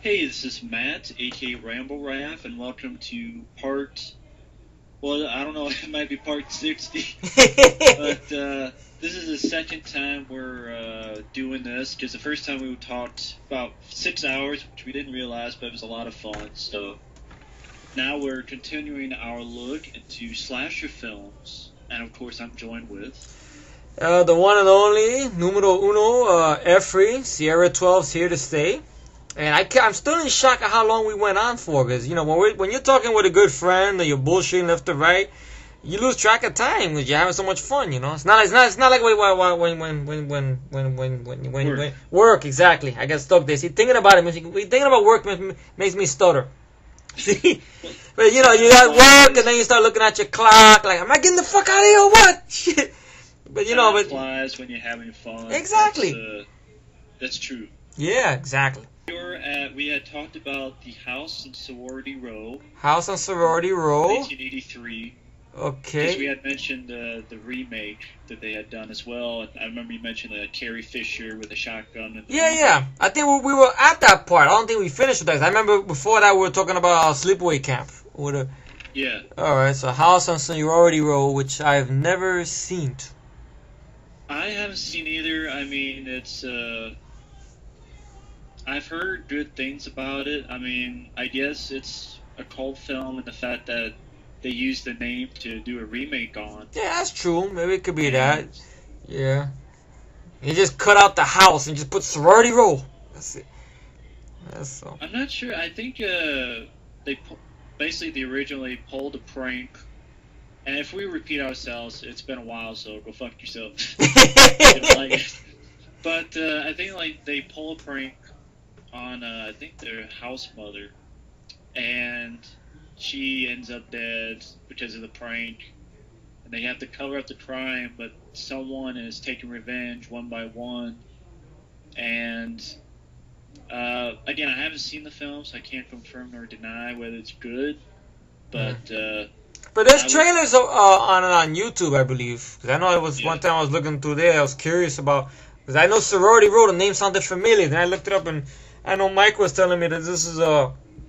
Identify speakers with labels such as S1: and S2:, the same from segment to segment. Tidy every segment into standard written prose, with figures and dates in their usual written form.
S1: Hey, this is Matt, aka Ramble Raff, and welcome to well, I don't know, it might be part 60, but this is the second time we're doing this, because the first time we talked about 6 hours, which we didn't realize, but it was a lot of fun, so now we're continuing our look into slasher films, and of course I'm joined with...
S2: The one and only, numero uno, Efri, Sierra 12's here to stay. And I'm still in shock at how long we went on for, because, you know, when you're talking with a good friend and you're bullshitting left to right, you lose track of time because you're having so much fun, you know. It's not like when work, exactly. I get stuck there. See, thinking about it, thinking about work makes me stutter. See, but you know, you got work and then you start looking at your clock, like, am I getting the fuck out of here or what? Shit. But you know,
S1: but flies when you're having fun.
S2: Exactly.
S1: That's true.
S2: Yeah, exactly.
S1: We had talked about the House on Sorority Row.
S2: House on Sorority Row.
S1: 1983.
S2: Okay.
S1: Because we had mentioned the remake that they had done as well. And I remember you mentioned Carrie Fisher with a shotgun.
S2: Yeah. I think we were at that part. I don't think we finished with that. I remember before that we were talking about Sleepaway Camp.
S1: Yeah.
S2: Alright, so House on Sorority Row, which I've never seen.
S1: I haven't seen either. I mean, it's... I've heard good things about it. I mean, I guess it's a cult film in the fact that they used the name to do a remake on.
S2: Yeah, that's true. Maybe it could be that. Yeah. You just cut out the house and just put Sorority Row. That's it. That's all.
S1: I'm not sure. I think they originally pulled a prank. And if we repeat ourselves, it's been a while, so go fuck yourself. But I think they pull a prank on I think their house mother, and she ends up dead because of the prank, and they have to cover up the crime, but someone is taking revenge one by one. And again, I haven't seen the film, so I can't confirm nor deny whether it's good, but
S2: there's trailers on YouTube, I believe, because I know it was one time I was looking through there, I was curious about, because I know Sorority Row, the name sounded familiar, then I looked it up, and I know Mike was telling me that this is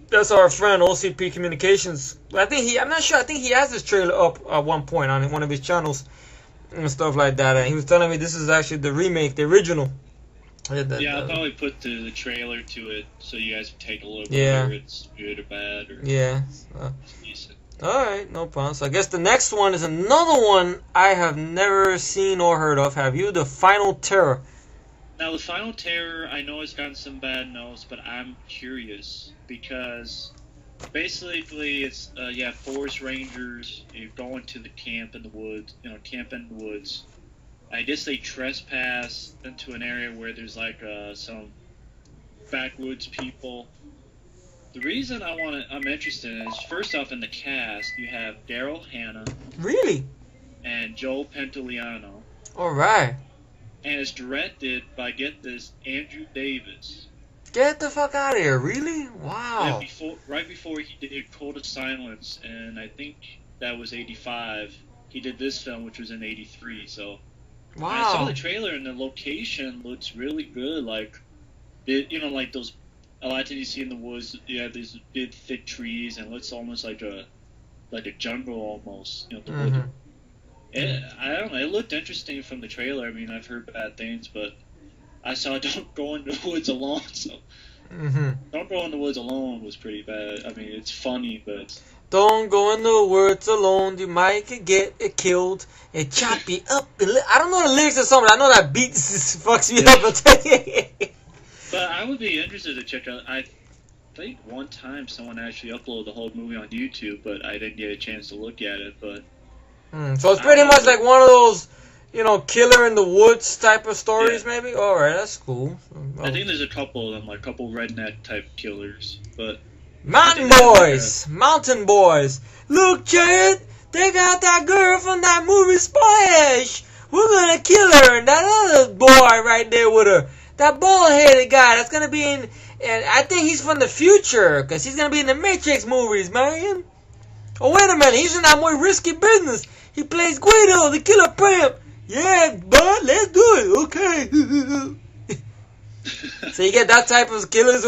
S2: that's our friend OCP Communications. I'm not sure. I think he has this trailer up at one point on one of his channels and stuff like that. And he was telling me this is actually the remake, the original.
S1: Yeah, I'll probably put the trailer to it so you guys can take a look whether it's good or bad or it's decent.
S2: All right, no problem. So I guess the next one is another one I have never seen or heard of. Have you? The Final Terror.
S1: Now, The Final Terror, I know it's gotten some bad notes, but I'm curious because basically it's, forest rangers, you're going to the camp in the woods, I guess they trespass into an area where there's some backwoods people. The reason I'm interested in is, first off, in the cast, you have Daryl Hannah.
S2: Really?
S1: And Joe Pantoliano.
S2: All right.
S1: And it's directed by, get this, Andrew Davis.
S2: Get the fuck out of here, really? Wow.
S1: Right before he did Code of Silence, and I think that was 85, he did this film, which was in 83, so...
S2: Wow.
S1: I saw the trailer, and the location looks really good, those... A lot of times you see in the woods, you have these big, thick trees, and it looks almost like a jungle, almost, the wood. I don't know, it looked interesting from the trailer. I mean, I've heard bad things, but I saw Don't Go in the Woods Alone, so... Don't Go in the Woods Alone was pretty bad. I mean, it's funny, but...
S2: Don't go in the woods alone, you might get killed and chop you up. I don't know the lyrics of something, I know that beat fucks me up.
S1: But I would be interested to check out... I think one time someone actually uploaded the whole movie on YouTube, but I didn't get a chance to look at it, but...
S2: So it's pretty much like one of those, killer in the woods type of stories, maybe? Alright, that's cool.
S1: I think there's a couple of them, a couple redneck type killers, but...
S2: Mountain boys! Look, Chad! They got that girl from that movie Splash! We're gonna kill her, and that other boy right there with her. That bald-headed guy that's gonna be in... And I think he's from the future, because he's gonna be in the Matrix movies, man. Oh, wait a minute, he's in that More Risky Business. He plays Guido, the killer pimp. Yeah, bud, let's do it. Okay. So you get that type of killers.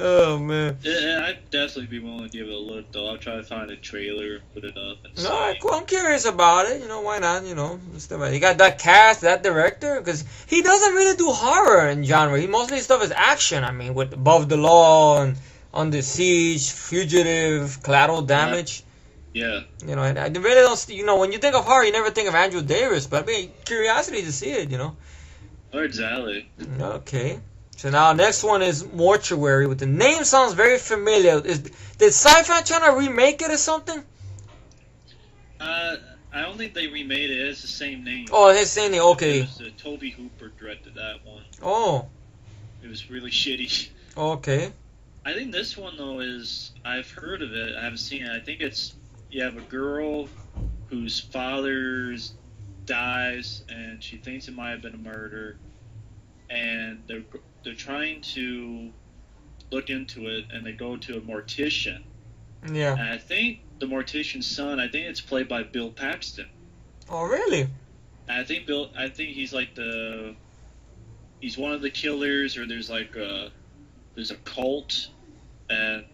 S2: Oh man.
S1: Yeah, I'd definitely be willing to give it a look, though. I'll try to find a trailer, put it up, and see.
S2: Alright, cool. I'm curious about it. You know, why not? You know, you got that cast, that director, because he doesn't really do horror in genre. He mostly stuff is action. I mean, with Above the Law and Under Siege, Fugitive, Collateral Damage.
S1: Yeah.
S2: You know, I really don't. You know, when you think of horror, you never think of Andrew Davis, but I mean, curiosity to see it. You know.
S1: Or exactly.
S2: Okay. So now next one is Mortuary. With the name sounds very familiar. Did Sci-Fi try to remake it or something?
S1: I don't think they remade it. It's the same name.
S2: Oh, it's the same name. Okay.
S1: It was, Toby Hooper directed that one.
S2: Oh.
S1: It was really shitty.
S2: Okay.
S1: I think this one though is I've heard of it. I haven't seen it. I think it's you have a girl whose father dies and she thinks it might have been a murder, and they're trying to look into it, and they go to a mortician.
S2: Yeah.
S1: And I think the mortician's son, I think it's played by Bill Paxton.
S2: Oh, really?
S1: And I think he's like he's one of the killers, or there's a cult, and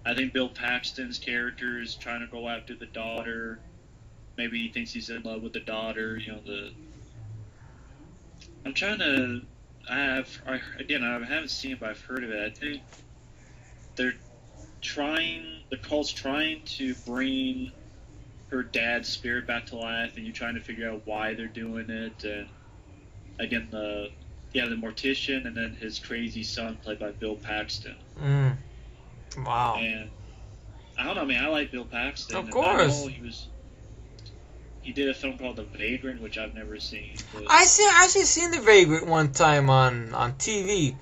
S1: I think Bill Paxton's character is trying to go after the daughter. Maybe he thinks he's in love with the daughter. You know, I'm trying to. I haven't seen it, but I've heard of it. I think the cult's trying to bring her dad's spirit back to life, and you're trying to figure out why they're doing it. And again, the mortician, and then his crazy son, played by Bill Paxton.
S2: Wow.
S1: And I don't know, man. I like Bill Paxton.
S2: Of course.
S1: He did a film called The Vagrant, which I've never seen.
S2: I actually seen The Vagrant one time on TV.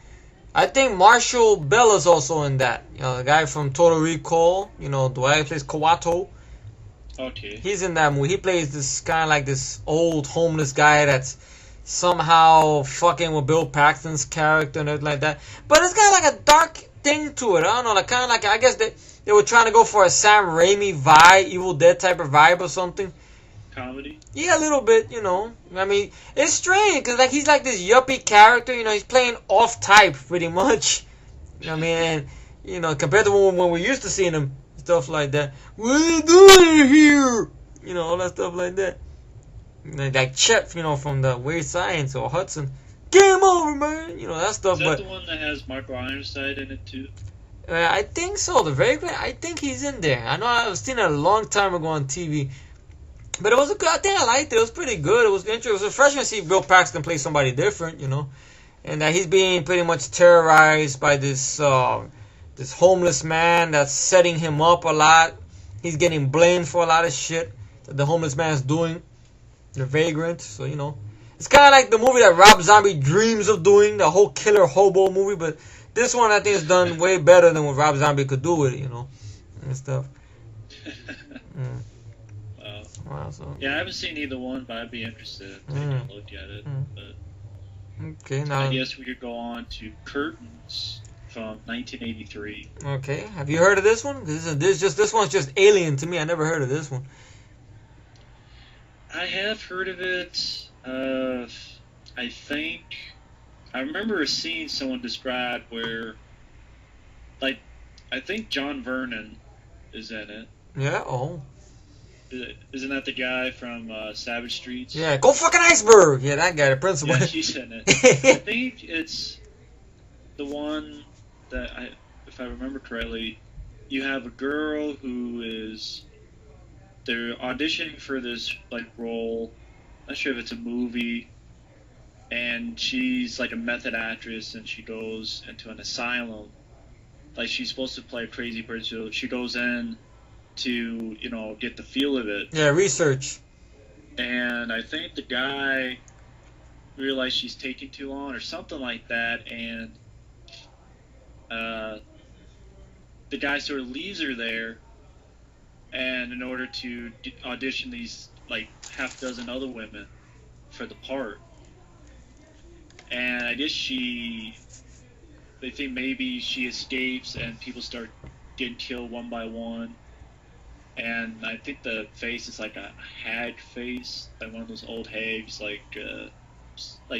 S2: I think Marshall Bell is also in that. You know, the guy from Total Recall. You know, the guy who plays Kawato.
S1: Okay.
S2: He's in that movie. He plays this kind of like this old homeless guy that's somehow fucking with Bill Paxton's character and everything like that. But it's got like a dark thing to it. I don't know, like kind of like I guess they were trying to go for a Sam Raimi vibe, Evil Dead type of vibe or something.
S1: Comedy?
S2: Yeah, a little bit, you know. I mean, it's strange because like he's like this yuppie character, you know. He's playing off type pretty much. You know what I mean? And, you know, compared to when we're used to seeing him, stuff like that. What are you doing here? You know, all that stuff like that. Like Chet, you know, from the Weird Science or Hudson. Game over, man. You know that stuff.
S1: Is that
S2: but
S1: the one that has Michael Ironside in it too?
S2: I think so. The Vagrant. I think he's in there. I know I've seen it a long time ago on TV. But it was a good. I think I liked it. It was pretty good. It was interesting. It was refreshing to see Bill Paxton play somebody different, you know, and that he's being pretty much terrorized by this homeless man that's setting him up a lot. He's getting blamed for a lot of shit that the homeless man's doing. The Vagrant. So you know, it's kind of like the movie that Rob Zombie dreams of doing, the whole killer hobo movie. But this one I think is done way better than what Rob Zombie could do with it, you know, and stuff. Wow, so.
S1: Yeah, I haven't seen either one, but I'd be interested in taking a look at it. But
S2: okay, now
S1: I guess we could go on to Curtains from 1983.
S2: Okay, have you heard of this one? This one's just alien to me. I never heard of this one.
S1: I have heard of it. I think I remember seeing someone describe where, like, I think John Vernon is in it.
S2: Yeah. Oh.
S1: Isn't that the guy from Savage Streets?
S2: Yeah, Go Fucking Iceberg! Yeah, that guy, the principal.
S1: Yeah, he's in it. I think it's the one that, if I remember correctly, you have a girl who they're auditioning for this, like, role. Not sure if it's a movie. And she's, like, a method actress, and she goes into an asylum. Like, she's supposed to play a crazy person, so she goes in to, you know, get the feel of it.
S2: Yeah, research.
S1: And I think the guy realized she's taking too long or something like that, and the guy sort of leaves her there, and in order to audition these, like, half dozen other women for the part. And I guess they think maybe she escapes and people start getting killed one by one. And I think the face is like a hag face, like one of those old hags, like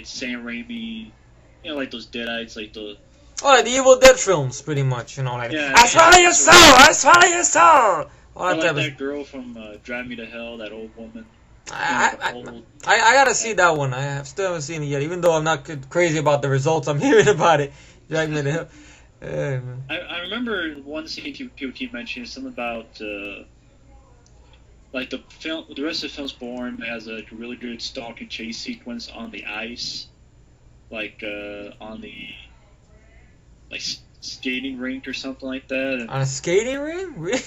S1: Sam Raimi, you know, like those Deadites, like the
S2: Oh, like the Evil Dead films, pretty much. You know, like
S1: Yeah,
S2: I swallow your soul, I swallow your soul. All
S1: I
S2: that
S1: like
S2: type of.
S1: that girl from Drive Me to Hell, that old woman.
S2: I gotta see that one. Still haven't seen it yet, even though I'm not crazy about the results I'm hearing about it. Drag Me to Hell. Man.
S1: I remember one scene people keep mentioning, something about like the film. The rest of the film's Bourne has a really good stalk and chase sequence on the ice, like on the skating rink or something like that. And
S2: On a skating ring? Really?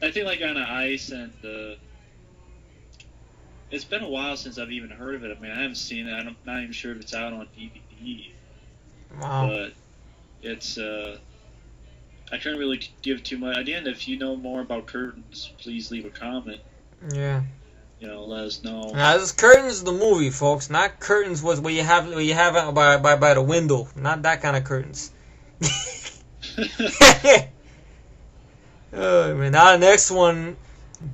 S1: I think like on the ice, and it's been a while since I've even heard of it. I mean, I haven't seen it. I'm not even sure if it's out on DVD.
S2: Wow.
S1: But it's I couldn't really give too much. At the end, if you know more about Curtains, please leave a comment.
S2: Yeah.
S1: You know, let us know.
S2: Now, this is Curtains the movie, folks. Not Curtains was where you have it by the window. Not that kind of curtains. Oh man! Now the next one,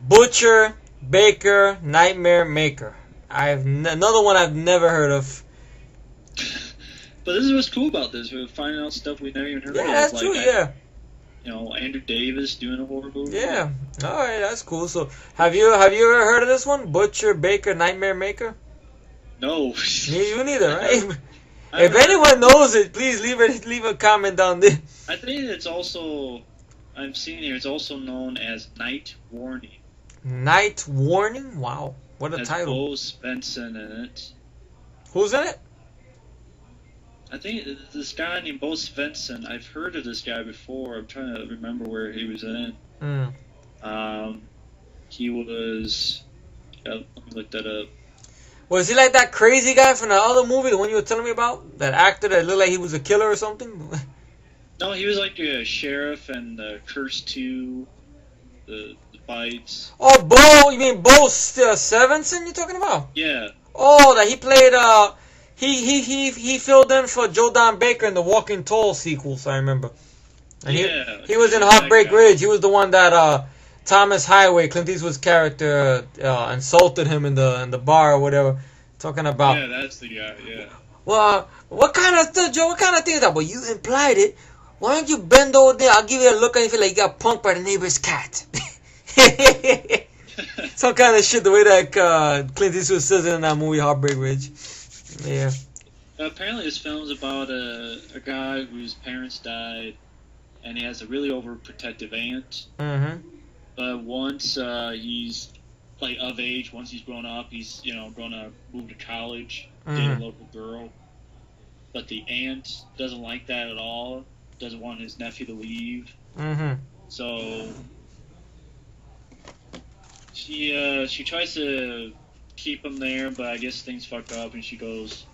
S2: Butcher Baker Nightmare Maker. Another one I've never heard of.
S1: But this is what's cool about this. We're finding out stuff we never even heard of.
S2: Yeah, that's
S1: like,
S2: true. Yeah.
S1: You know, Andrew Davis doing a horror movie.
S2: Yeah. All right, that's cool. So, have you ever heard of this one, Butcher Baker Nightmare Maker?
S1: No.
S2: You neither, right? If anyone knows it, please leave a comment down there.
S1: I think it's also, I'm seeing here, it's also known as Night Warning.
S2: Night Warning? Wow, what a title.
S1: Bo Svensson in it.
S2: Who's in it?
S1: I think this guy named Bo Svensson. I've heard of this guy before. I'm trying to remember where he was in. He was. Let me look that up.
S2: Was he like that crazy guy from the other movie, the one you were telling me about? That actor that looked like he was a killer or something?
S1: No, he was like a sheriff and Curse 2, the Bites.
S2: Oh, Bo, you mean Bo Svensson you're talking about?
S1: Yeah.
S2: Oh, that he played, he filled in for Joe Don Baker in the Walking Tall sequels, I remember. And he was in Heartbreak Ridge. He was the one that, Thomas Highway, Clint Eastwood's character, insulted him in the bar or whatever, talking about.
S1: Yeah, that's the guy. Yeah.
S2: Well, what kind of stuff, Joe? What kind of thing is that? Well, you implied it. Why don't you bend over there? I'll give you a look and you feel like you got punked by the neighbor's cat. Some kind of shit. The way that Clint Eastwood says it in that movie, Heartbreak Ridge. Yeah.
S1: Apparently, this film's about a guy whose parents died, and he has a really overprotective aunt.
S2: Mm-hmm.
S1: But once he's like of age, once he's grown up, he's gonna move to college, date a local girl. But the aunt doesn't like that at all. Doesn't want his nephew to leave.
S2: Mm-hmm.
S1: So she tries to keep him there, but I guess things fuck up, and she goes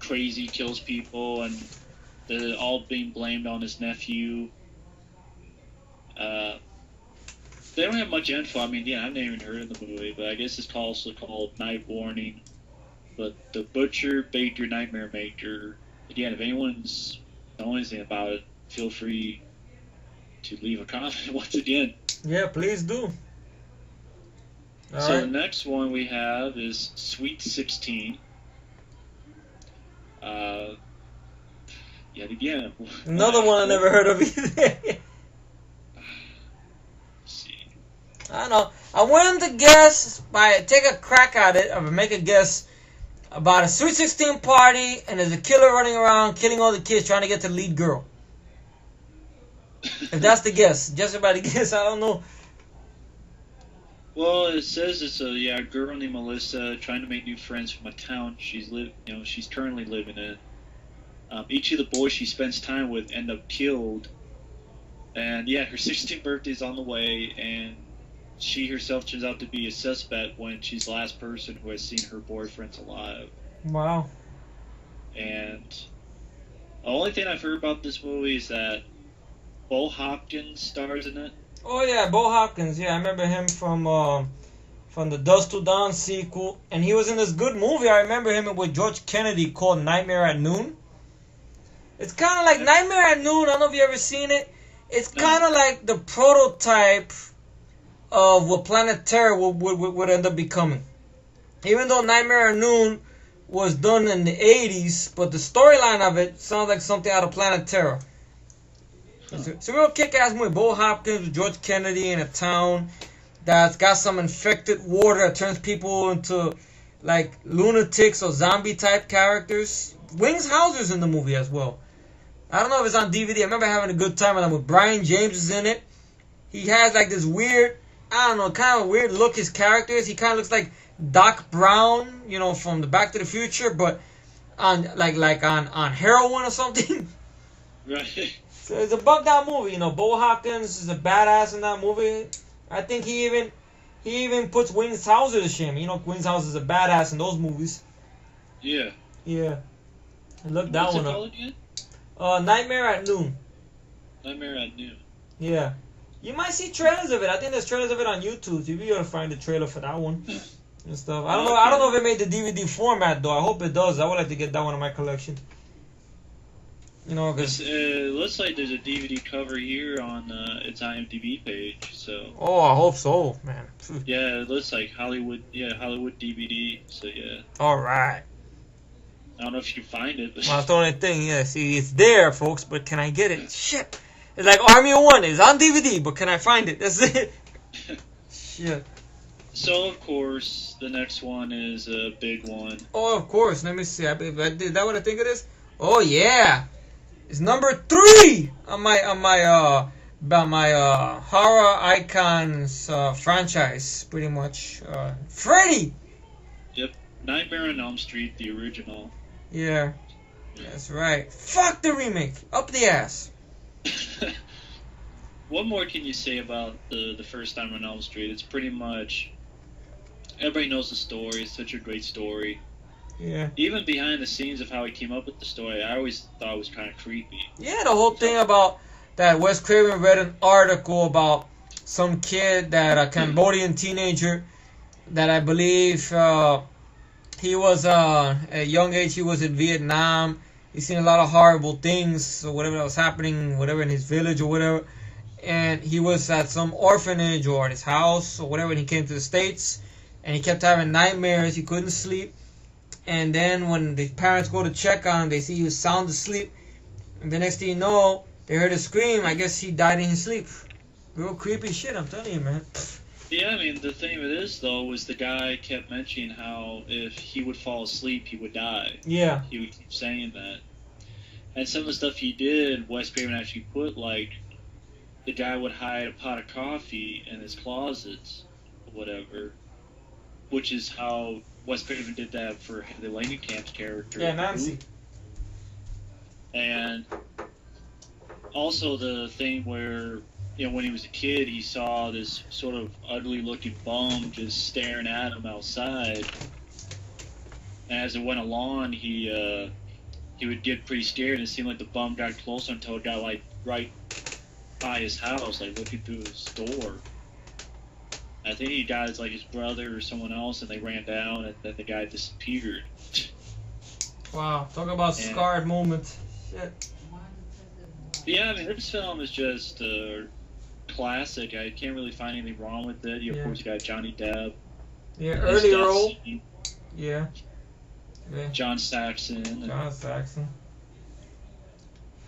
S1: crazy, kills people, and they're all being blamed on his nephew. They don't have much info. I mean, yeah, I've never even heard of the movie, but I guess it's also called Night Warning. But the Butcher Baker Nightmare Maker. Again, if anyone's knows anything about it, feel free to leave a comment once again.
S2: Yeah, please do.
S1: The next one we have is Sweet 16. Yet again.
S2: Another one I never heard of either. I don't know. I wanted to guess take a crack at it, or make a guess about a Sweet 16 party, and there's a killer running around killing all the kids trying to get to the lead girl. If that's the guess, just about a guess. I don't know.
S1: Well, it says it's a girl named Melissa trying to make new friends from a town she's currently living in. Each of the boys she spends time with end up killed, and her 16th birthday is on the way, and she herself turns out to be a suspect when she's the last person who has seen her boyfriends alive.
S2: Wow.
S1: And the only thing I've heard about this movie is that Bo Hopkins stars in it.
S2: Oh yeah, Bo Hopkins. Yeah, I remember him from the Dusk Till Dawn sequel, and he was in this good movie. I remember him with George Kennedy called Nightmare at Noon. It's kind of like Nightmare at Noon. I don't know if you ever seen it. It's kind of like the prototype of what Planet Terror would end up becoming. Even though Nightmare at Noon was done in the 80s, but the storyline of it sounds like something out of Planet Terror. It's a real kick-ass movie. Bo Hopkins with George Kennedy in a town that's got some infected water that turns people into like lunatics or zombie-type characters. Wings Hauser's in the movie as well. I don't know if it's on DVD. I remember having a good time with him. With Brian James is in it. He has like this weird, I don't know, kind of weird look his character is. He kind of looks like Doc Brown, you know, from the Back to the Future, but on on heroin or something.
S1: Right.
S2: So it's a bugged out movie, you know. Bo Hopkins is a badass in that movie. I think he even puts Wings Hauser to shame. You know, Wings Hauser is a badass in those movies.
S1: Yeah.
S2: Yeah. Look that
S1: What's
S2: one
S1: it
S2: up.
S1: called again?
S2: Nightmare at Noon.
S1: Nightmare at Noon.
S2: Yeah. You might see trailers of it. I think there's trailers of it on YouTube. You'll be able to find the trailer for that one and stuff. I don't know if it made the DVD format though. I hope it does. I would like to get that one in my collection. You know, cause
S1: looks like there's a DVD cover here on its IMDb page. So.
S2: Oh, I hope so, man.
S1: Yeah, it looks like Hollywood. Yeah, Hollywood DVD. So yeah.
S2: All right.
S1: I don't know if you can find it. But
S2: Well, that's the only thing. Yeah, see, it's there, folks, but can I get it? Shit. It's like Army of One. It's on DVD, but can I find it? That's it. Shit.
S1: So, of course, the next one is a big one.
S2: Oh, of course. Let me see. Is that what I think it is? Oh, yeah. It's number 3 on my horror icons franchise, pretty much. Freddy.
S1: Yep. Nightmare on Elm Street, the original.
S2: Yeah. That's right. Fuck the remake. Up the ass.
S1: What more can you say about the first time on Elm Street? It's pretty much everybody knows the story. It's such a great story.
S2: Yeah.
S1: Even behind the scenes of how he came up with the story, I always thought it was kind of creepy.
S2: Yeah, the whole thing about that Wes Craven read an article about some kid, that a Cambodian teenager, that I believe he was at a young age, he was in Vietnam. He's seen a lot of horrible things or whatever that was happening, whatever in his village or whatever. And he was at some orphanage or at his house or whatever, and he came to the States, and he kept having nightmares. He couldn't sleep. And then when the parents go to check on him, they see he was sound asleep. And the next thing you know, they heard a scream. I guess he died in his sleep. Real creepy shit, I'm telling you, man.
S1: Yeah, I mean, the thing with this, though, was the guy kept mentioning how if he would fall asleep, he would die.
S2: Yeah.
S1: He would keep saying that. And some of the stuff he did, Wes Craven actually put, like, the guy would hide a pot of coffee in his closets, or whatever, which is how Wes Craven did that for the Langenkamp's character.
S2: Yeah, Nancy.
S1: And also the thing where, you know, when he was a kid, he saw this sort of ugly-looking bum just staring at him outside. And as it went along, he would get pretty scared, and it seemed like the bum got closer until it got, like, right by his house, like, looking through his door. I think he got his brother or someone else, and they ran down, and then the guy disappeared.
S2: Wow, talk about scarred moment. Shit.
S1: Yeah, I mean, this film is just a classic. I can't really find anything wrong with it. Of course, you got Johnny Depp.
S2: Yeah,
S1: his
S2: early
S1: death
S2: role.
S1: scene,
S2: Yeah. Yeah.
S1: John Saxon.
S2: John Saxon.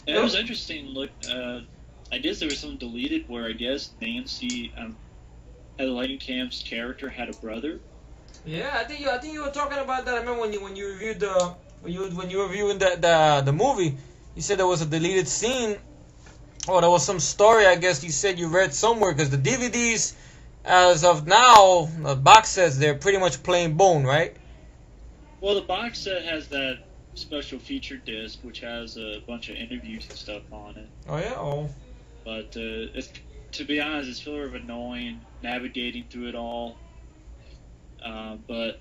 S1: And it was interesting. Look, I guess there was something deleted where I guess Nancy, Heather Langenkamp's character had a brother.
S2: Yeah, I think you were talking about that. I remember when you reviewed when you were reviewing the movie, you said there was a deleted scene, or there was some story. I guess you said you read somewhere, because the DVDs, as of now, the box sets, they're pretty much plain bone, right?
S1: Well, the box set has that special feature disc, which has a bunch of interviews and stuff on it.
S2: Oh yeah. Oh.
S1: But to be honest, it's sort of annoying navigating through it all. But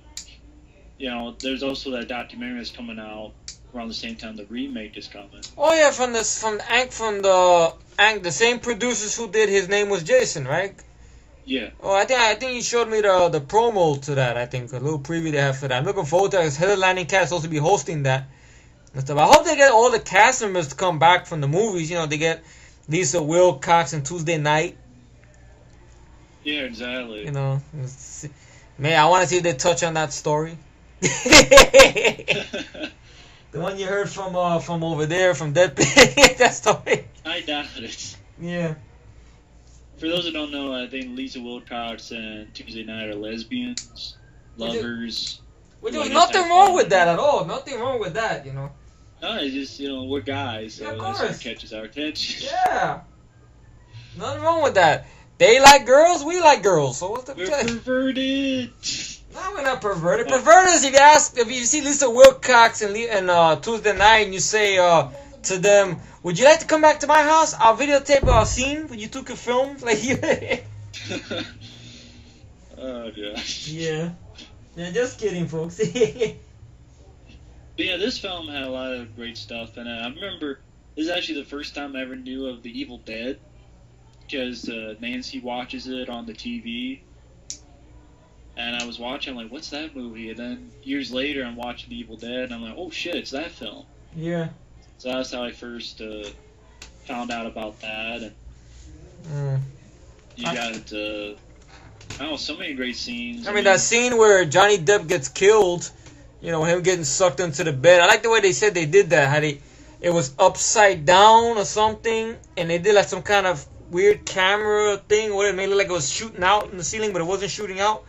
S1: you know, there's also that documentary that's coming out around the same time the remake is coming.
S2: Oh yeah, from the same producers who did His Name Was Jason, right?
S1: Yeah.
S2: Oh, I think you showed me the promo to that. I think a little preview they have for that. I'm looking forward to it. Heather Langenkamp is supposed to be hosting that and stuff. I hope they get all the cast members to come back from the movies. You know, they get Lisa Wilcox and Tuesday Night.
S1: Yeah, exactly.
S2: You know, man, I want to see if they touch on that story. The one you heard from over there, from Deadpan. That story.
S1: I doubt it.
S2: Yeah.
S1: For those who don't know, I think Lisa Wilcox and Tuesday Knight are lesbians, lovers.
S2: Which was nothing wrong with that at all. Nothing wrong with that, you know.
S1: No, it's just, we're guys, so
S2: Yeah, of
S1: that's
S2: course.
S1: what catches our attention.
S2: Yeah. Nothing wrong with that. They like girls, we like girls. So what's the
S1: We're perverted.
S2: No, we're not perverted. Perverted is if you see Lisa Wilcox and Tuesday Night and you say to them, would you like to come back to my house? I'll videotape a scene when you took a film. Like you.
S1: Oh gosh.
S2: Yeah. Yeah, just kidding, folks.
S1: But yeah, this film had a lot of great stuff, and I remember this is actually the first time I ever knew of The Evil Dead, because Nancy watches it on the TV, and I was watching, I'm like, what's that movie? And then years later, I'm watching The Evil Dead, and I'm like, oh shit, it's that film.
S2: Yeah.
S1: So that's how I first found out about that, and you got, I don't know, so many great scenes.
S2: I mean, that scene where Johnny Depp gets killed, you know, him getting sucked into the bed. I like the way they said they did that. How it was upside down or something, and they did like some kind of weird camera thing where it made it look like it was shooting out in the ceiling, but it wasn't shooting out.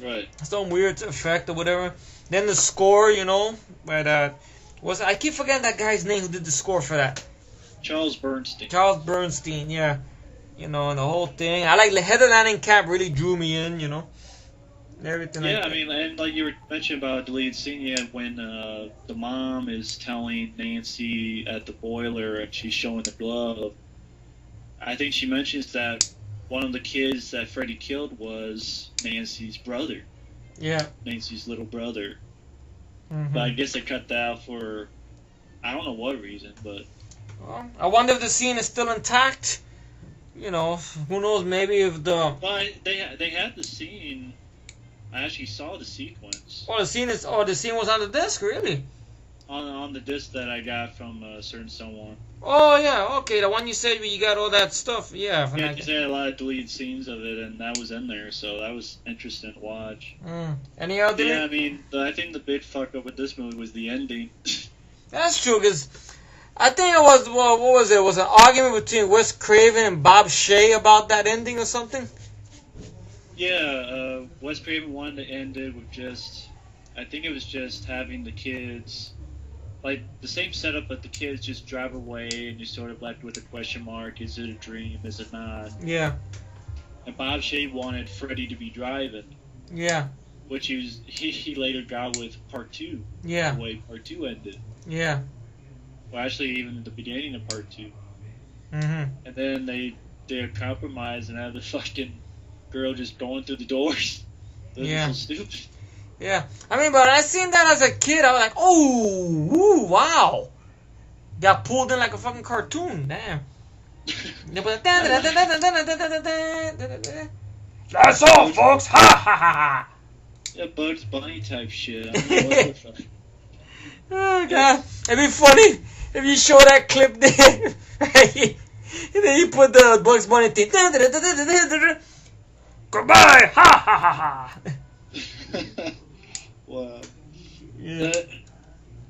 S1: Right.
S2: Some weird effect or whatever. Then the score, you know, where that was. I keep forgetting that guy's name who did the score for that.
S1: Charles Bernstein.
S2: Charles Bernstein, yeah. You know, and the whole thing. I like the Heather Langenkamp really drew me in, you know. Everything.
S1: Yeah,
S2: like
S1: I mean, and like you were mentioning about deleted scene, yeah, when the mom is telling Nancy at the boiler and she's showing the glove, I think she mentions that one of the kids that Freddy killed was Nancy's brother.
S2: Yeah.
S1: Nancy's little brother.
S2: Mm-hmm.
S1: But I guess they cut that out for, I don't know what reason, but...
S2: Well, I wonder if the scene is still intact. You know, who knows, maybe if the...
S1: Well, they had the scene... I actually saw the sequence.
S2: Oh, the scene was on the disc, really?
S1: On the disc that I got from a certain someone.
S2: Oh, yeah, okay, the one you said where you got all that stuff, yeah.
S1: Yeah, because they had a lot of deleted scenes of it, and that was in there, so that was interesting to watch.
S2: Any other?
S1: Yeah, I mean, I think the big fuck up with this movie was the ending.
S2: That's true, because I think it was, well, what was it? It was an argument between Wes Craven and Bob Shea about that ending or something?
S1: Yeah, Wes Craven wanted to end it with just, I think it was just having the kids, like the same setup, but the kids just drive away and you're sort of left with a question mark. Is it a dream? Is it not?
S2: Yeah.
S1: And Bob Shea wanted Freddy to be driving.
S2: Yeah.
S1: Which he later got with Part 2.
S2: Yeah.
S1: The way Part 2 ended.
S2: Yeah.
S1: Well, actually, even at the beginning of Part 2.
S2: Mm-hmm.
S1: And then they compromised and had the fucking girl just going through the doors.
S2: Yeah.
S1: So stupid.
S2: Yeah. I mean, but I seen that as a kid. I was like, oh, woo, wow. Got pulled in like a fucking cartoon. Damn. That's all, folks. Ha ha ha ha.
S1: Yeah, Bugs Bunny type shit. I don't know what the fuck.
S2: Oh, God. It'd be funny if you show that clip there. And then you put the Bugs Bunny thing. Goodbye! Ha ha ha ha!
S1: Wow.
S2: Yeah.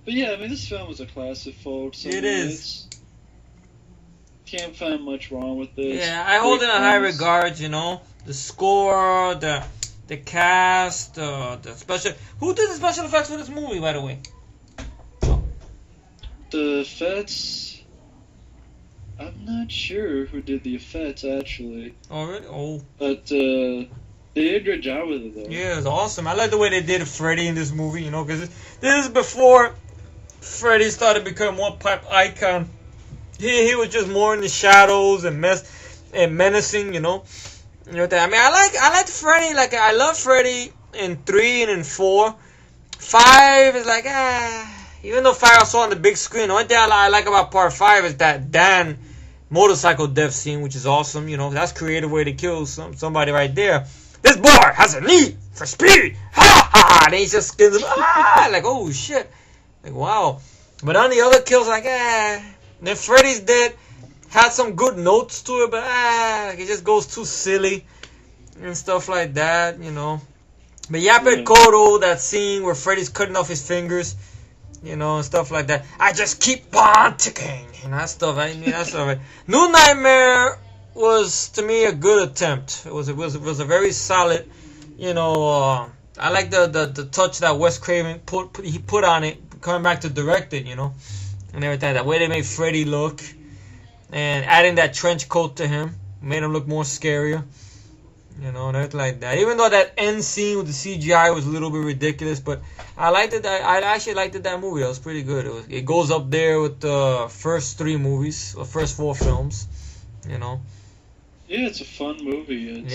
S1: But yeah, I mean, this film was a classic, folks.
S2: It is.
S1: Can't find much wrong with this.
S2: Yeah, I hold it in high regard, you know. The score, the cast, the special... Who did the special effects for this movie, by the way?
S1: The effects... I'm not sure who did the effects, actually.
S2: Oh, really? Oh.
S1: But, they did a good job with it, though.
S2: Yeah, it was awesome. I like the way they did Freddy in this movie, you know, because this is before Freddy started becoming more pop icon. He was just more in the shadows and menacing, you know. You know that. I mean, I like Freddy. Like, I love Freddy in 3 and in 4. 5 is like, even though 5 I saw on the big screen, the only thing I like about part 5 is that Dan motorcycle death scene, which is awesome. You know, that's a creative way to kill somebody right there. This boy has a need for speed. Ha ha! And he just skins him. Like, oh shit. Like, wow. But on the other kills, like, Then Freddy's dead. Had some good notes to it, but like, it just goes too silly and stuff like that, you know. But Yaphet Kotto, that scene where Freddy's cutting off his fingers, and stuff like that. I just keep on ticking, that stuff. I mean, that stuff. New Nightmare was, to me, a good attempt. It was a very solid, I like the touch that Wes Craven put on it, coming back to direct it, and everything. That way they made Freddy look, and adding that trench coat to him made him look more scarier. And everything like that. Even though that end scene with the CGI was a little bit ridiculous, but I liked it. I actually liked it, that movie. It was pretty good. It goes up there with the first 3 movies, or first 4 films.
S1: Yeah, it's a fun movie.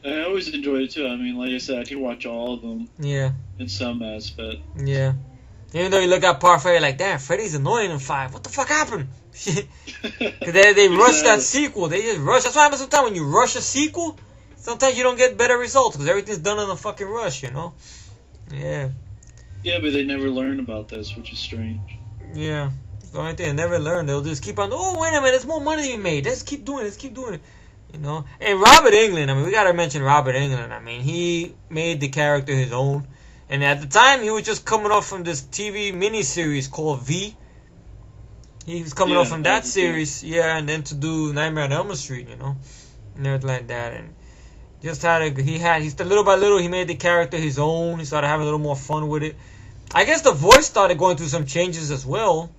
S1: I always enjoy it too. I mean, like I said, I can watch all of them.
S2: Yeah.
S1: In some aspect.
S2: Yeah. Even though you look at part 5, you're like, damn, Freddy's annoying in 5. What the fuck happened? Because they rush that sequel. They just rush. That's what happens sometimes when you rush a sequel. Sometimes you don't get better results because everything's done in a fucking rush, Yeah.
S1: Yeah, but they never learn about this, which is strange.
S2: Yeah. The only thing they never learn, they'll just keep on, oh, wait a minute, there's more money to be made. Let's keep doing it. And Robert Englund, I mean, we gotta mention Robert Englund. I mean, he made the character his own. And at the time, he was just coming off from this TV miniseries called V. He was coming off from that series, and then to do Nightmare on Elm Street, and everything like that. And just little by little, he made the character his own. He started having a little more fun with it. I guess the voice started going through some changes as well.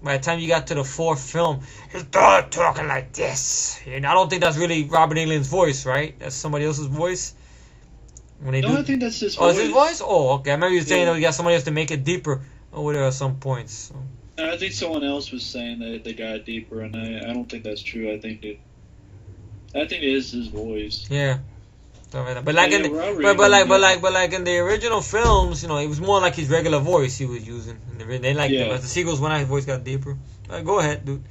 S2: By the time you got to the 4th film, he started talking like this. And I don't think that's really Robert Englund's voice, right? That's somebody else's voice.
S1: I think that's his voice.
S2: Oh, it's his voice? Oh, okay. I remember you saying that we got somebody else to make it deeper over there at some points. So.
S1: I think someone else was saying that they got it deeper, and I don't think that's true. I think it is his voice.
S2: Yeah. But like in the original films, it was more like his regular voice he was using. They liked it. But the sequels, when his voice got deeper. Go ahead, dude.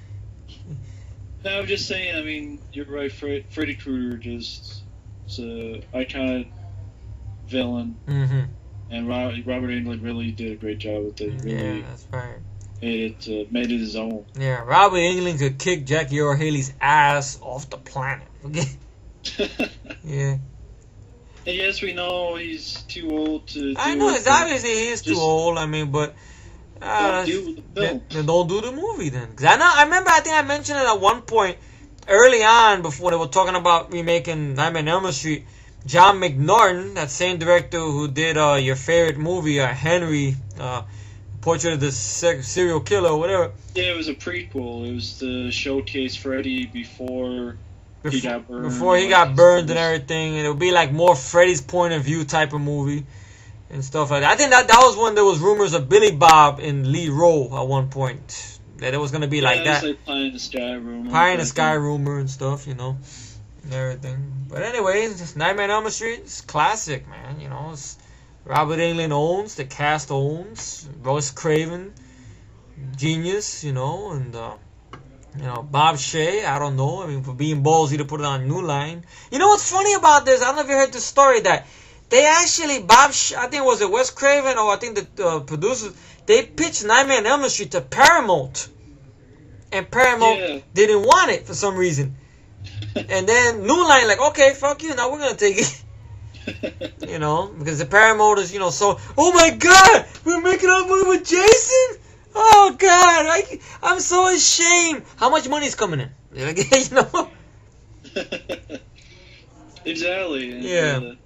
S1: No, I'm just saying. I mean, you're right. Freddy Krueger is an iconic villain, and Robert Englund really did a great job with it. Really,
S2: that's right.
S1: Made it his own.
S2: Yeah, Robert Englund could kick Jackie Earle Haley's ass off the planet. Yeah.
S1: And yes, we know he's too old to.
S2: I know, it's obviously he is too old. I mean, but
S1: don't do the film.
S2: Then don't do the movie then. Because I remember. I think I mentioned it at one point early on before they were talking about remaking Nightmare on Elm Street. John McNaughton, that same director who did your favorite movie, Henry, Portrait of the Serial Killer, or whatever.
S1: Yeah, it was a prequel. It was to showcase Freddy before he got burned.
S2: Before he got burned and everything, and it would be like more Freddy's point of view type of movie and stuff like that. I think that was when there was rumors of Billy Bob in lead role at one point. That it was gonna be like that.
S1: It was like Pie in the Sky rumor.
S2: Pie in the Sky rumor and stuff, and everything. But anyway, Nightmare on Elm Street is classic, man. It's Robert Englund owns, the cast owns, Wes Craven, genius, and Bob Shea, I don't know. I mean, for being ballsy to put it on New Line. You know what's funny about this? I don't know if you heard the story that they actually, I think it was Wes Craven, or I think the producers, they pitched Nightmare on Elm Street to Paramount. And Paramount didn't want it for some reason. And then New Line, like, okay, fuck you, now we're going to take it. Because the Paramount is, so, oh my god, we're making a movie with Jason? Oh god, I'm so ashamed. How much money is coming in?
S1: Exactly.
S2: And,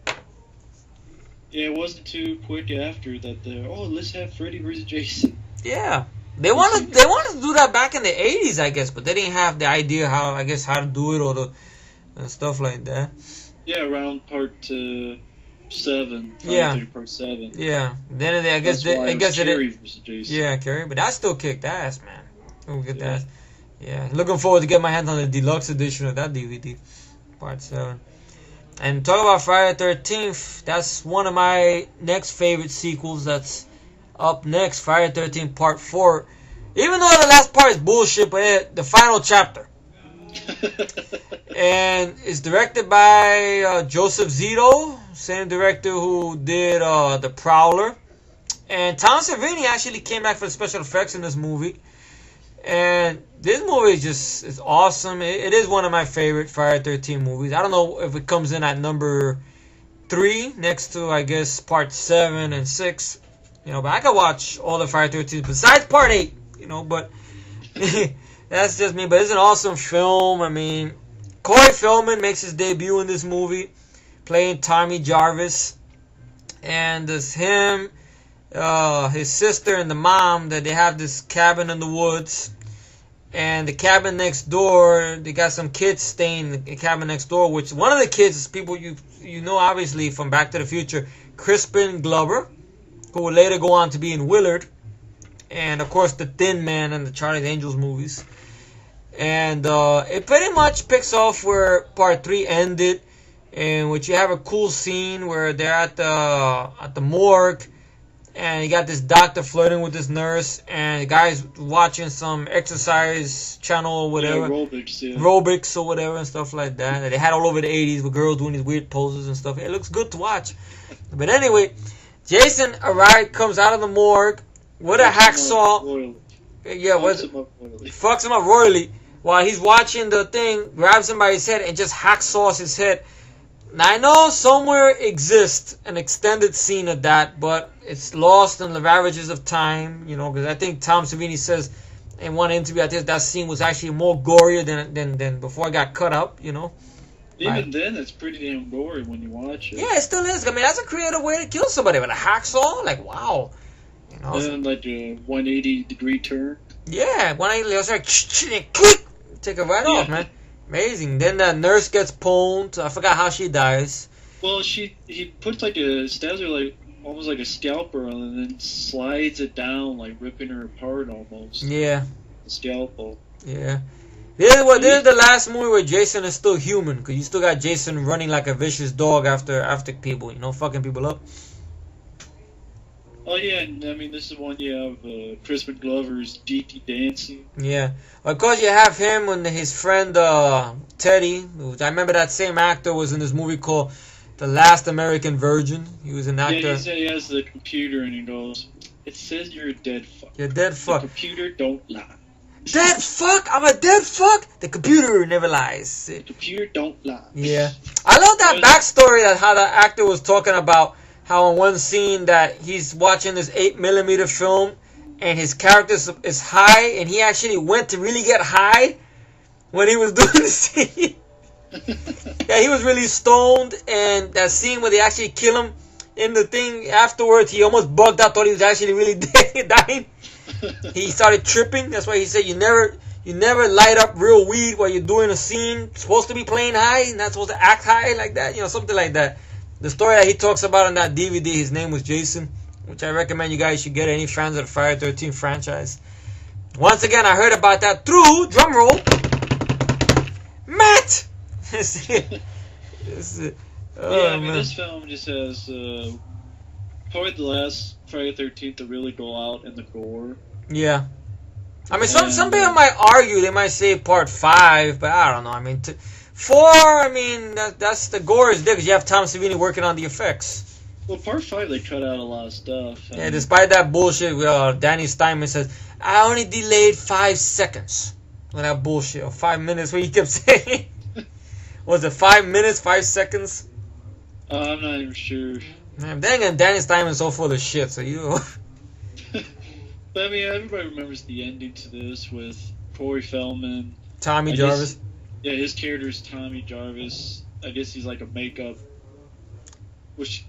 S1: it wasn't too quick after that. Let's have Freddy vs. Jason.
S2: Yeah, they wanted to do that back in the 80s, I guess, but they didn't have the idea how to do it or and stuff like that.
S1: Yeah, around part 7. Part 7.
S2: Yeah. Then I guess
S1: Carrie versus Jason.
S2: Yeah, Carrie, but that still kicked ass, man. Ass. Yeah, looking forward to get my hands on the deluxe edition of that DVD, part 7. And talk about Friday the 13th. That's one of my next favorite sequels. That's up next, Friday the 13th Part 4. Even though the last part is bullshit, but the final chapter. And it's directed by Joseph Zito, same director who did The Prowler. And Tom Savini actually came back for the special effects in this movie. And this movie is awesome. It is one of my favorite Friday the 13th movies. I don't know if it comes in at number 3 next to, I guess, part 7 and 6. You know, but I could watch all the Friday 13 besides part 8. You know, but that's just me. But it's an awesome film. I mean, Corey Feldman makes his debut in this movie, playing Tommy Jarvis, and it's him, his sister, and the mom. That they have this cabin in the woods. And the cabin next door, they got some kids staying in the cabin next door, which one of the kids is people you know obviously from Back to the Future, Crispin Glover, who would later go on to be in Willard, and of course the Thin Man in the Charlie's Angels movies. And it pretty much picks off where part 3 ended, in which you have a cool scene where they're at the morgue. And you got this doctor flirting with this nurse, and the guy's watching some exercise channel or whatever.
S1: Yeah, aerobics, yeah.
S2: Aerobics or whatever and stuff like that. And they had all over the 80s with girls doing these weird poses and stuff. It looks good to watch. But anyway, Jason comes out of the morgue with a hacksaw. Yeah, fucks him up royally while he's watching the thing, grabs him by his head and just hacksaws his head. Now, I know somewhere exists an extended scene of that, but it's lost in the ravages of time, you know, because I think Tom Savini says in one interview, I think that scene was actually more gorier than before it got cut up, you know.
S1: Even then, it's pretty damn gory when you watch it.
S2: Yeah, it still is. I mean, that's a creative way to kill somebody with a hacksaw. Like, wow. You know,
S1: and like a 180-degree turn.
S2: Yeah, 180, it was like, click, take it right off, man. Amazing. Then the nurse gets pwned. I forgot how she dies.
S1: Well, he puts stabs her like almost like a scalpel and then slides it down, like ripping her apart almost.
S2: Yeah.
S1: The scalpel.
S2: Yeah. This is the last movie where Jason is still human, because you still got Jason running like a vicious dog after people, you know, fucking people up.
S1: Oh yeah, and I mean this is one you have Crispin Glover's DT dancing.
S2: Yeah, of course you have him and his friend Teddy. I remember that same actor was in this movie called The Last American Virgin. He was an actor.
S1: Yeah, he said he has the computer and he goes, "It says you're a dead fuck.
S2: You're a dead fuck.
S1: The computer don't lie.
S2: Dead fuck? I'm a dead fuck? The computer never lies."
S1: The computer don't lie.
S2: Yeah, I love that backstory that how the actor was talking about. How in one scene that he's watching this 8mm film and his character is high and he actually went to really get high when he was doing the scene. Yeah, he was really stoned, and that scene where they actually kill him in the thing afterwards, he almost bugged out, thought he was actually really dying. He started tripping. That's why he said you never light up real weed while you're doing a scene. It's supposed to be playing high, and not supposed to act high like that, you know, something like that. The story that he talks about on that DVD, his name was Jason, which I recommend you guys should get, any fans of the Friday 13 franchise. Once again, I heard about that through, drumroll, Matt!
S1: I mean, this film just has probably the last Friday 13th to really go out in the gore.
S2: Yeah. I mean, some people might argue, they might say part 5, but I don't know. I mean, 4, I mean, that's the gore is there because you have Tom Savini working on the effects.
S1: Well, part 5, they cut out a lot of stuff.
S2: Yeah, despite that bullshit, Danny Steinman says, I only delayed 5 seconds. With that bullshit, or 5 minutes, what he kept saying. Was it 5 minutes, 5 seconds?
S1: I'm not even sure.
S2: Man, dang it, Danny Steinman's so full of shit, so you...
S1: But I mean, everybody remembers the ending to this with Corey Feldman.
S2: Tommy Jarvis.
S1: Yeah, his character's Tommy Jarvis. I guess he's like a makeup, which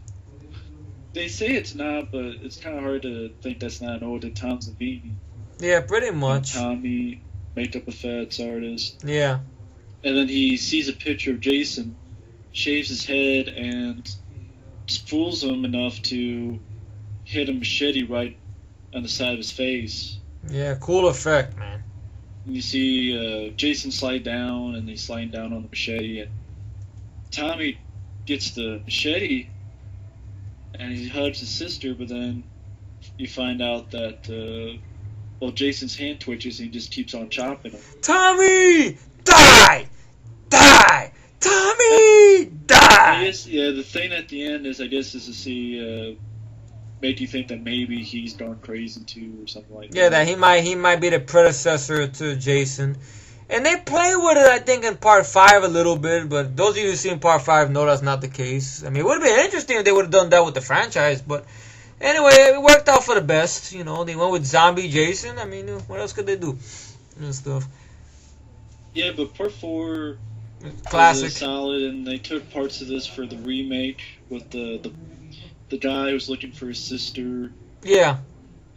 S1: they say it's not, but it's kind of hard to think that's not an ode to Tom Savini.
S2: Yeah, pretty much.
S1: Tommy, makeup effects artist.
S2: Yeah.
S1: And then he sees a picture of Jason, shaves his head, and fools him enough to hit a machete right on the side of his face.
S2: Yeah, cool effect, man.
S1: You see Jason slide down, and he's sliding down on the machete, and Tommy gets the machete, and he hugs his sister, but then you find out that, Jason's hand twitches, and he just keeps on chopping him.
S2: Tommy! Die! Die! Tommy! Die!
S1: The thing at the end is, I guess, is to see, make you think that maybe he's gone crazy too, or something like that.
S2: Yeah, that he might be the predecessor to Jason. And they play with it, I think, in part 5 a little bit, but those of you who've seen part 5 know that's not the case. I mean, it would have been interesting if they would have done that with the franchise, but anyway, it worked out for the best. You know, they went with Zombie Jason. I mean, what else could they do? And stuff.
S1: Yeah, but part 4
S2: Classic.
S1: was solid, and they took parts of this for the remake with the guy who was looking for his sister.
S2: Yeah.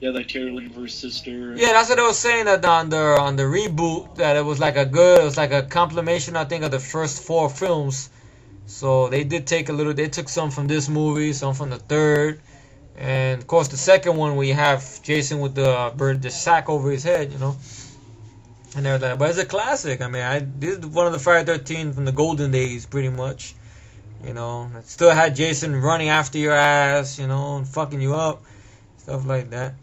S1: Yeah, that character looking for his sister.
S2: Yeah, that's what they were saying that on the reboot, that it was like a compilation, I think, of the first 4 films. So they did take they took some from this movie, some from the third, and of course the second one we have Jason with the sack over his head, you know, and everything. But it's a classic. I mean, this is one of the Friday 13 from the golden days, pretty much. You know, it still had Jason running after your ass, you know, and fucking you up, stuff like that.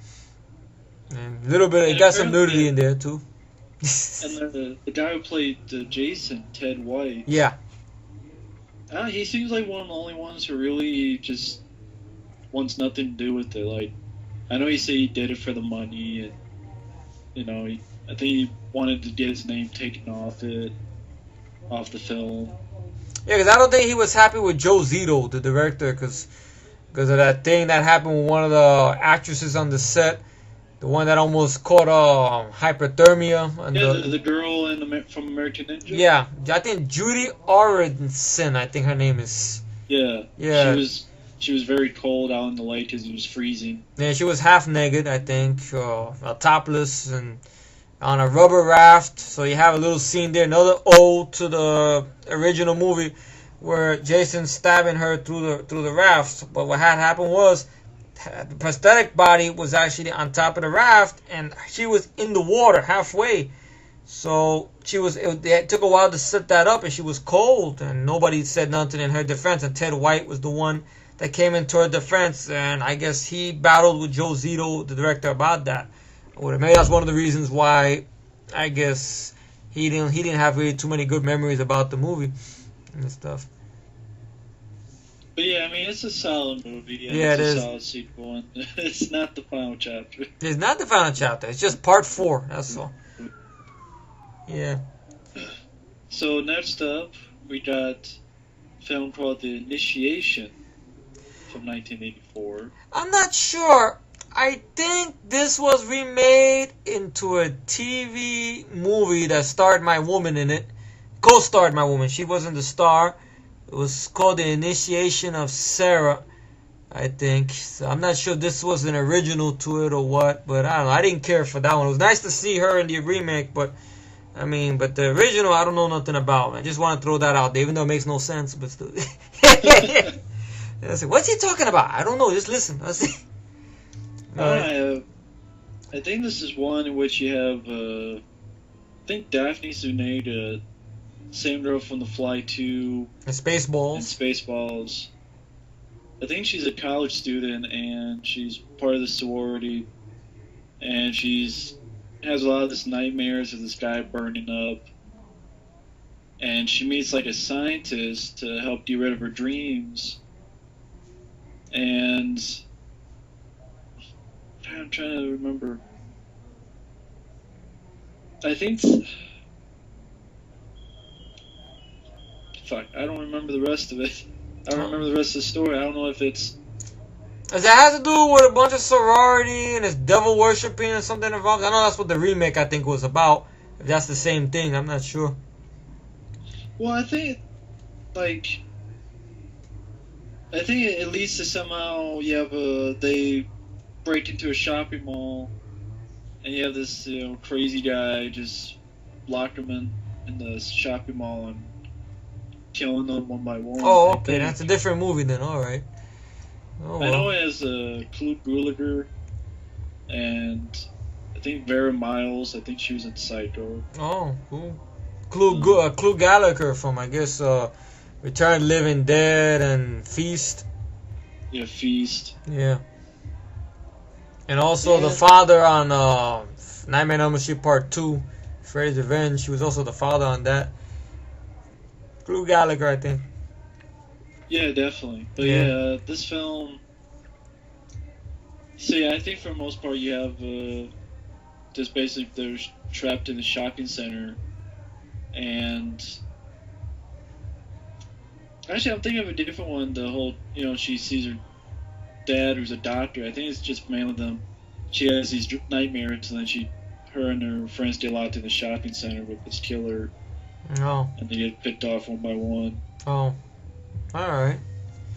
S2: And a little bit, it got some nudity in there too.
S1: And the guy who played Jason, Ted White.
S2: Yeah.
S1: He seems like one of the only ones who really just wants nothing to do with it. Like, I know he said he did it for the money, and you know, I think he wanted to get his name taken off the film.
S2: Yeah, because I don't think he was happy with Joe Zito, the director, because of that thing that happened with one of the actresses on the set. The one that almost caught hypothermia. And
S1: the girl from American Ninja?
S2: Yeah, I think Judy Aronson, I think her name is.
S1: Yeah.
S2: Yeah.
S1: She was very cold out in the lake because it was freezing.
S2: Yeah, she was half naked, I think, topless, and on a rubber raft. So you have a little scene there, another ode to the original movie, where Jason's stabbing her through the raft. But what had happened was, the prosthetic body was actually on top of the raft, and she was in the water halfway. So it took a while to set that up, and she was cold, and nobody said nothing in her defense. And Ted White was the one that came into her defense, and I guess he battled with Joe Zito, the director, about that. Maybe that's one of the reasons why I guess he didn't have really too many good memories about the movie and stuff.
S1: But yeah, I mean, it's a solid movie.
S2: Yeah, it is.
S1: It's a solid sequel, and it's not the final chapter.
S2: It's not the final chapter. It's just part 4. That's all. Yeah.
S1: So next up, we got a film called The Initiation from 1984.
S2: I'm not sure. I think this was remade into a TV movie that starred my woman in it. Co-starred my woman. She wasn't the star. It was called The Initiation of Sarah, I think. So I'm not sure if this was an original to it or what, but I don't know. I didn't care for that one. It was nice to see her in the remake, but the original I don't know nothing about. I just want to throw that out there, even though it makes no sense, but still. What's he talking about? I don't know. Just listen.
S1: I think this is one in which you have, I think Daphne Zuniga, same girl from The Fly 2.
S2: And Spaceballs.
S1: And Spaceballs. I think she's a college student, and she's part of the sorority, and has a lot of this nightmares of this guy burning up, and she meets like a scientist to help get rid of her dreams, and I'm trying to remember. I think... Fuck, I don't remember the rest of it. I don't remember the rest of the story. I don't know if it's...
S2: Does it have to do with a bunch of sorority and it's devil worshipping or something involved? I know that's what the remake, I think, was about. If that's the same thing, I'm not sure.
S1: Well, I think it leads to somehow you have they break into a shopping mall, and you have this crazy guy just lock them in the shopping mall and killing them one by one.
S2: Oh, okay, that's a different movie then. All right. Oh, well.
S1: I know it has Clu Gulager, and I think Vera Miles. I think she was in Psycho.
S2: Oh, cool. Clu Gallagher from, I guess, Return of the Living Dead and Feast.
S1: Yeah, Feast.
S2: Yeah. And also the father on Nightmare on Elm Street Part 2, Freddy's Revenge. He was also the father on that. Clu Gallagher, I think.
S1: Yeah, definitely. But yeah, this film... So yeah, I think for the most part you have just basically they're trapped in the shopping center, and actually, I'm thinking of a different one. The whole, she sees her dad, who's a doctor. I think it's just mainly them. She has these nightmares, and then her and her friends get locked in the shopping center with this killer.
S2: Oh.
S1: And they get picked off one by one.
S2: Oh. Alright.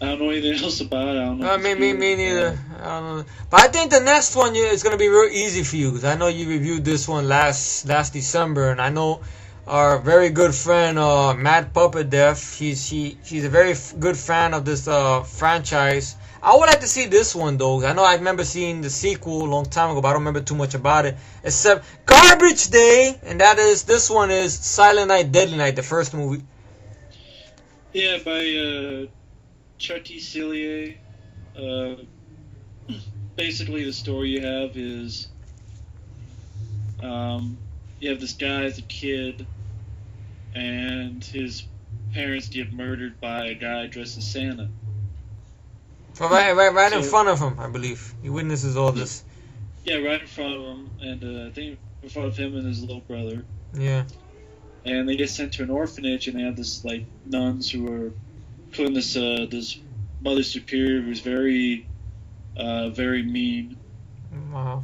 S1: I don't know anything else about it. I don't know.
S2: Me neither. I don't know. But I think the next one is going to be real easy for you, because I know you reviewed this one last December, and I know our very good friend Matt Puppet Def, she's a very good fan of this franchise. I would like to see this one though. I know I remember seeing the sequel a long time ago, but I don't remember too much about it except Garbage Day, and this one is Silent Night, Deadly Night, the first movie.
S1: Yeah, by Chuck T. Cillier. Basically, the story you have is you have this guy as a kid, and his parents get murdered by a guy dressed as Santa.
S2: So right in front of him, I believe. He witnesses all this.
S1: Yeah, right in front of him, and I think in front of him and his little brother.
S2: Yeah.
S1: And they get sent to an orphanage, and they have this like nuns who are putting this mother superior who's very mean.
S2: Wow.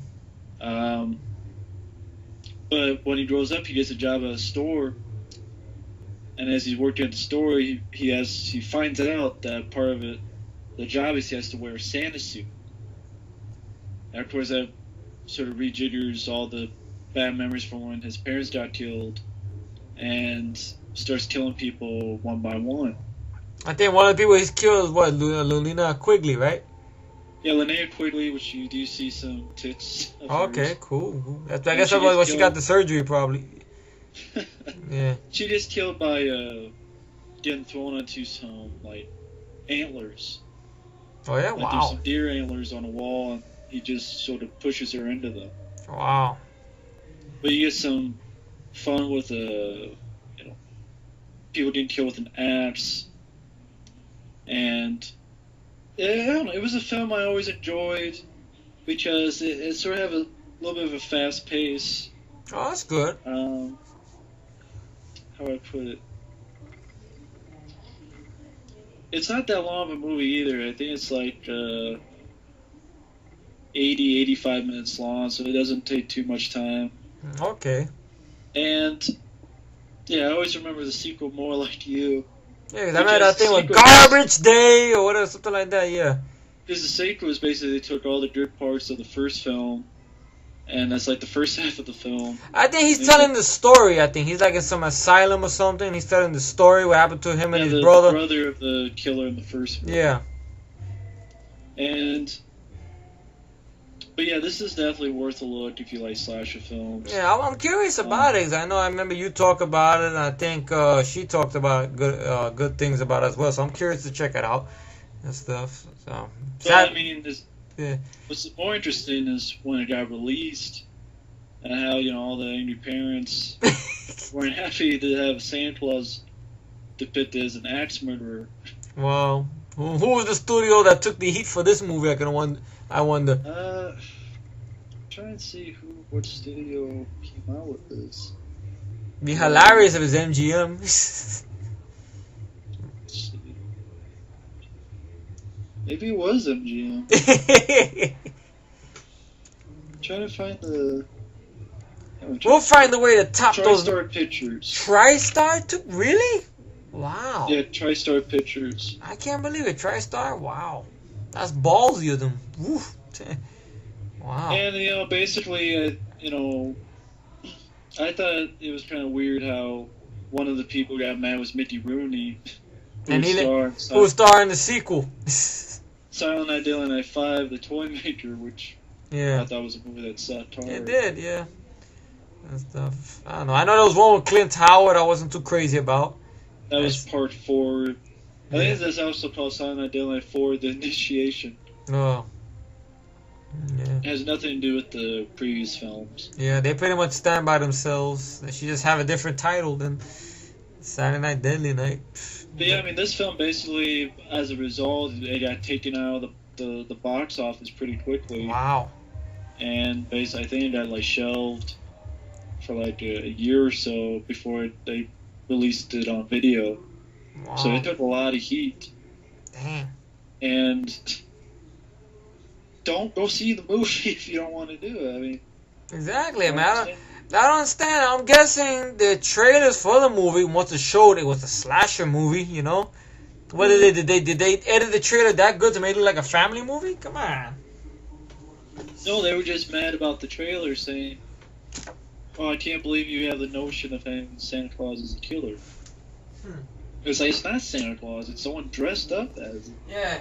S1: But when he grows up, he gets a job at a store, and as he's working at the store, he finds out that part of it, the job is he has to wear a Santa suit. And of course, that sort of rejiggers all the bad memories from when his parents got killed, and starts killing people one by one.
S2: I think one of the people he's killed is what, Luna Quigley, right?
S1: Yeah, Linnea Quigley, which you do see some tits.
S2: Okay, cool. I guess that was when she got the surgery, probably. Yeah.
S1: She gets killed by getting thrown onto some like antlers.
S2: Oh yeah,
S1: like,
S2: wow.
S1: There's some deer antlers on a wall, and he just sort of pushes her into them.
S2: Wow.
S1: But you get some fun with people getting killed with an axe, and I don't know. It was a film I always enjoyed because it sort of have a little bit of a fast pace.
S2: Oh, that's good.
S1: How do I put it? It's not that long of a movie either. I think it's like 85 minutes long, so it doesn't take too much time.
S2: Okay.
S1: And yeah, I always remember the sequel more like you.
S2: Yeah, because I remember that thing with Garbage Day or whatever, something like that, yeah.
S1: Because the sequel is basically they took all the good parts of the first film, and that's like the first half of the film.
S2: I think he's telling the story. I think he's like in some asylum or something. He's telling the story, what happened to him and his brother.
S1: The brother of the killer in the first film.
S2: Yeah.
S1: But yeah, this is definitely worth a look if you like slasher films.
S2: Yeah, I'm curious about it. 'Cause I remember you talk about it, and I think she talked about good things about it as well. So I'm curious to check it out and stuff. So.
S1: But I mean,
S2: yeah.
S1: What's more interesting is when it got released, and how all the angry parents weren't happy to have Santa Claus depicted as an axe murderer.
S2: Wow. Who was the studio that took the heat for this movie? I wonder.
S1: Try and see what studio came out with this.
S2: It'd be hilarious if it was MGM.
S1: Maybe it was MGM. I'm trying to find the.
S2: We'll find a way to top those.
S1: TriStar Pictures.
S2: TriStar? Really? Wow.
S1: Yeah, TriStar Pictures.
S2: I can't believe it. TriStar? Wow. That's ballsy of them. Woof. Wow.
S1: And, basically, I thought it was kind of weird how one of the people who got mad was Mickey Rooney.
S2: And who starred in the sequel.
S1: Silent Night, Deadly Night 5, The Toy Maker, which
S2: I
S1: thought was a movie that sucked hard.
S2: It did, yeah. And stuff. I don't know. I know there was one with Clint Howard I wasn't too crazy about.
S1: That was part 4. I think that's also called Silent Night, Deadly Night 4, The Initiation.
S2: Oh. Yeah.
S1: It has nothing to do with the previous films.
S2: Yeah, they pretty much stand by themselves. They should just have a different title than Saturday Night, Deadly Night.
S1: But yeah, I mean, this film basically, as a result, it got taken out of the box office pretty quickly.
S2: Wow.
S1: And basically, I think it got shelved for a year or so before they released it on video,
S2: Wow.
S1: so it took a lot of heat.
S2: Damn.
S1: And don't go see the movie if you don't want to do it. I mean,
S2: Exactly, man. I don't understand. I'm guessing the trailers for the movie once it showed it was a slasher movie, you know? What did they edit the trailer that good to make it look like a family movie? Come on.
S1: No, they were just mad about the trailer, saying, "Oh, I can't believe you have the notion of having Santa Claus as a killer." It's like, it's not Santa Claus. It's someone dressed up as it.
S2: Yeah.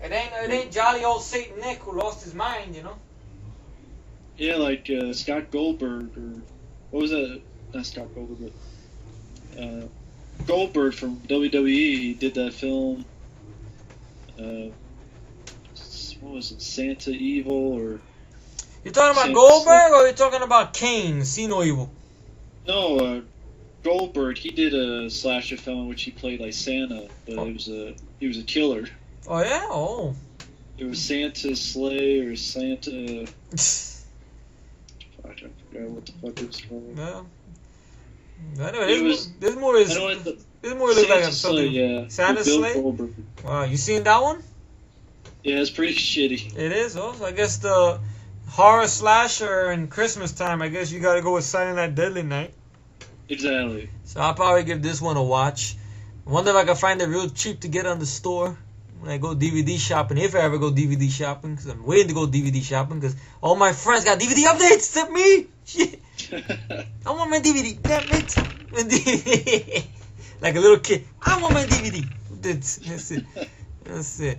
S2: It ain't jolly old Saint Nick who lost his mind, you know?
S1: Yeah, like Scott Goldberg, or what was that? Not Scott Goldberg, but Goldberg from WWE. He did that film. What was it? Santa Evil, or
S2: You talking about
S1: Santa
S2: Goldberg or you talking about Kane, See No Evil?
S1: no? Goldberg. He did a slasher film in which he played like Santa, but he was a killer.
S2: Oh yeah? Oh.
S1: It was Santa Slay or Santa. I forgot what the fuck it was called.
S2: Yeah. Anyway,
S1: It was-
S2: this movie is
S1: I know what the
S2: this movie looks like
S1: Santa Slay,
S2: something.
S1: yeah.
S2: Santa
S1: with Bill
S2: Slay?
S1: Goldberg.
S2: Wow, you seen that one?
S1: Yeah, it's pretty shitty.
S2: It is. Oh, so I guess the horror slasher and Christmas time. I guess you gotta go with Silent Night, Deadly Night.
S1: Exactly.
S2: So I'll probably give this one a watch. I wonder if I can find it real cheap to get on the store when I go DVD shopping. If I ever go DVD shopping, because I'm waiting to go DVD shopping because all my friends got DVD updates except me. Shit. I want my DVD. Damn it. My DVD. Like a little kid. I want my DVD. That's it. That's it.